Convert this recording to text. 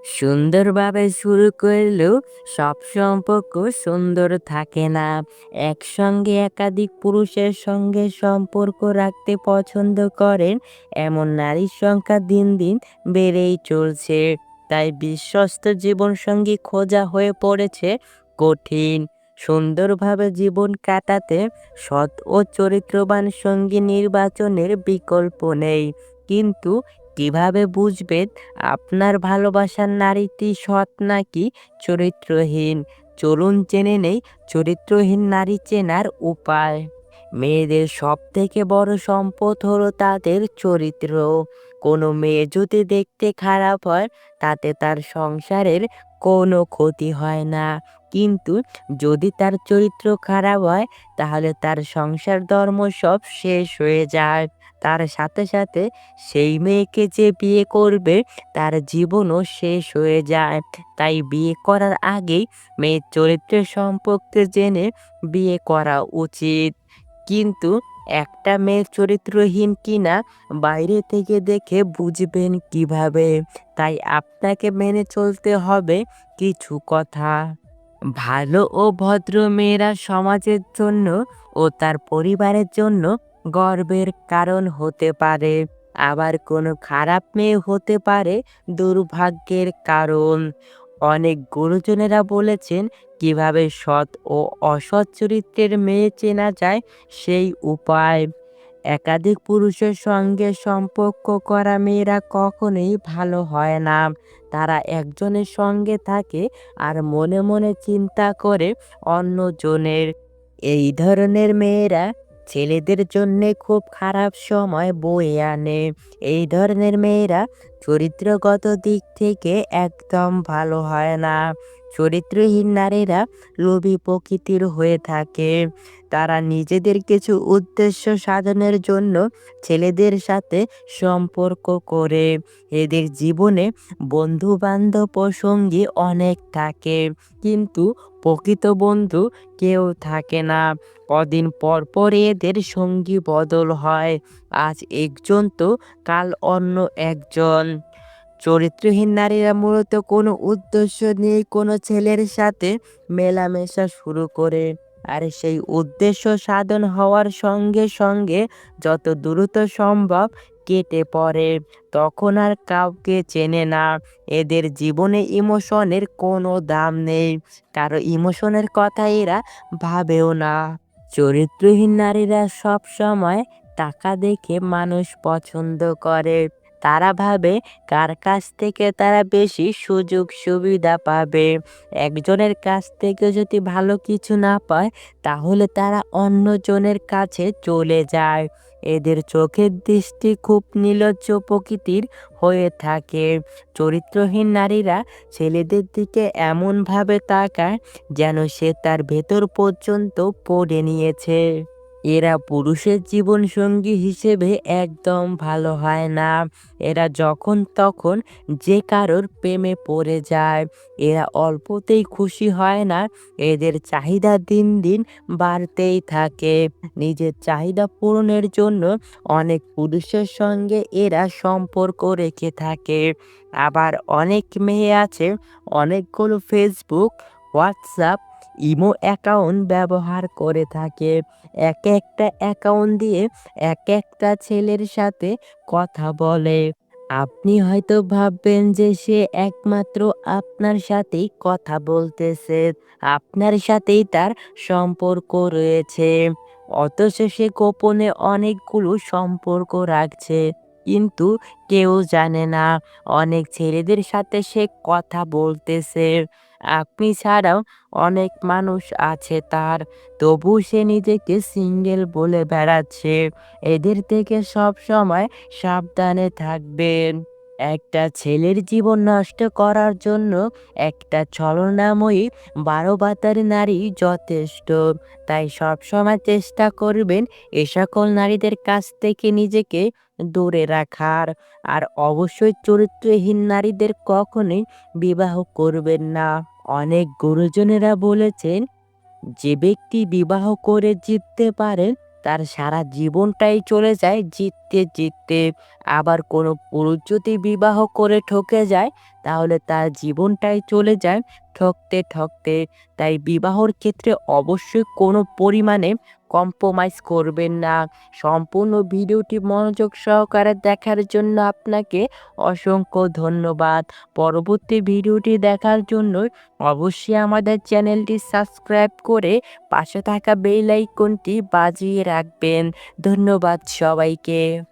সুন্দরভাবে শুরু করলেও সব সম্পর্ক সুন্দর থাকে না। একসঙ্গে একাধিক পুরুষের সঙ্গে সম্পর্ক রাখতে পছন্দ করেন এমন নারীর সংখ্যা দিন দিন বেড়েই চলছে। তাই বিশ্বস্ত জীবনসঙ্গী খোঁজা হয়ে পড়েছে কঠিন। সুন্দরভাবে জীবন কাটাতে সৎ ও চরিত্রবান সঙ্গী নির্বাচনের বিকল্প নেই। কিন্তু কিভাবে বুঝবেন আপনার ভালোবাসার নারীটি সৎ নাকি চরিত্রহীন? চলুন জেনে নেই চরিত্রহীন নারী চেনার উপায়। মেয়েদের সবথেকে বড় সম্পদ হলো তাদের চরিত্র। কোনো মেয়ে যদি দেখতে খারাপ হয় তাতে তার সংসারের কোনো ক্ষতি হয় না। কিন্তু যদি তার চরিত্র খারাপ হয় তাহলে তার সংসার ধর্ম সব শেষ হয়ে যায়। তার সাথে সাথে সেই মেয়েকে যে বিয়ে করবে তার জীবনও শেষ হয়ে যায়। তাই বিয়ে করার আগেই মেয়ের চরিত্রের সম্পর্কে জেনে বিয়ে করা উচিত। কিন্তু একটা মেয়ে চরিত্রহীন কিনা বাইরে থেকে দেখে বুঝবেন কিভাবে? তাই আপনাকে মেনে চলতে হবে কিছু কথা। ভালো ও ভদ্র মেয়েরা সমাজের জন্য ও তার পরিবারের জন্য গর্বের কারণ হতে পারে। আবার কোনো খারাপ মেয়ে হতে পারে দুর্ভাগ্যের কারণ। অনেক গুরুজনেরা বলেছেন কিভাবে সৎ ও অসৎ চরিত্রের মেয়ে চেনা যায় সেই উপায়। একাধিক পুরুষের সঙ্গে সম্পর্ক করা মেয়েরা কখনোই ভালো হয় না। তারা একজনের সঙ্গে থাকে আর মনে মনে চিন্তা করে অন্যজনের। এই ধরনের মেয়েরা ছেলেদের জন্যে খুব খারাপ সময় বয়ে আনে। এই ধরনের মেয়েরা চরিত্রগত দিক থেকে একদম ভালো হয় না। চরিত্রহীন নারীরা লোভী প্রকৃতির হয়ে থাকে। তারা নিজেদের কিছু উদ্দেশ্য সাধনের জন্য ছেলেদের সাথে সম্পর্ক করে। এদের জীবনে বন্ধু বান্ধব ও সঙ্গী অনেক থাকে, কিন্তু প্রকৃত বন্ধু কেউ থাকে না। কদিন পর পর এদের সঙ্গী বদল হয়। আজ একজন তো কাল অন্য একজন। চরিত্রহীন নারীরা মূলত কোনো উদ্দেশ্য নিয়ে কোনো ছেলের সাথে মেলামেশা শুরু করে। আর সেই উদ্দেশ্য সাধন হওয়ার সঙ্গে সঙ্গে যত দ্রুত সম্ভব কেটে পড়ে। তখন আর কাউকে চেনে না। এদের জীবনে ইমোশনের কোনো দাম নেই। কারো ইমোশনের কথা এরা ভাবেও না। চরিত্রহীন নারীরা সব সময় টাকা দেখে মানুষ পছন্দ করে। তারা ভাবে কার কাছ থেকে তারা বেশি সুযোগ সুবিধা পাবে। একজনের কাছ থেকে যদি ভালো কিছু না পায় তাহলে তারা অন্যজনের কাছে চলে যায়। এদের চোখের দৃষ্টি খুব নির্লজ্জ প্রকৃতির হয়ে থাকে। চরিত্রহীন নারীরা ছেলেদের দিকে এমনভাবে তাকায় যেন সে তার ভেতর পর্যন্ত পড়ে নিয়েছে। এরা পুরুষের জীবনসঙ্গী হিসেবে একদম ভালো হয় না। এরা যখন তখন যে কারোর প্রেমে পড়ে যায়। এরা অল্পতেই খুশি হয় না। এদের চাহিদা দিন দিন বাড়তেই থাকে। নিজের চাহিদা পূরণের জন্য অনেক পুরুষের সঙ্গে এরা সম্পর্ক রেখে থাকে। আবার অনেক মেয়ে আছে অনেকগুলো ফেসবুক, হোয়াটসঅ্যাপ, ইমো অ্যাকাউন্ট ব্যবহার করে থাকে। এক একটা অ্যাকাউন্ট দিয়ে এক একটা ছেলের সাথে কথা বলে। আপনি হয়তো ভাববেন যে সে একমাত্র আপনার সাথেই কথা বলতেছে, আপনার সাথেই তার সম্পর্ক রয়েছে। অথচ সে গোপনে অনেকগুলো সম্পর্ক রাখছে। কিন্তু কেউ জানে না অনেক ছেলেদের সাথে সে কথা বলতেছে। আপনি ছাড়াও অনেক মানুষ আছে তার, তবু সে নিজেকে সিঙ্গেল বলে বেড়াচ্ছে। এদের থেকে সব সময় সাবধানে থাকবেন। একটা ছেলের জীবন নষ্ট করার জন্য একটা ছলনাময়ী 12 নারী যথেষ্ট। তাই সবসময় চেষ্টা করবেন এ সকল নারীদের কাছ থেকে নিজেকে দূরে রাখার। আর অবশ্যই চরিত্রহীন নারীদের কখনোই বিবাহ করবেন না। অনেক গুরুজনেরা বলেছেন যে ব্যক্তি বিবাহ করে জিততে পারেন তার সারা জীবনটাই চলে যায় জিততে জিততে। আবার কোনো পুরুষ যদি বিবাহ করে ঠকে যায় তাহলে তার জীবনটাই চলে যায় ঠকতে, ঠকতে। তাই বিবাহর ক্ষেত্রে অবশ্যই কোনো পরিমাণে কম্প্রোমাইজ করবেন না। সম্পূর্ণ ভিডিওটি মনোযোগ সহকারে দেখার জন্য আপনাকে অসংখ্য ধন্যবাদ। পরবর্তী ভিডিওটি দেখার জন্য অবশ্যই আমাদের চ্যানেলটি সাবস্ক্রাইব করে পাশে থাকা বেল আইকনটি বাজিয়ে রাখবেন। ধন্যবাদ সবাইকে।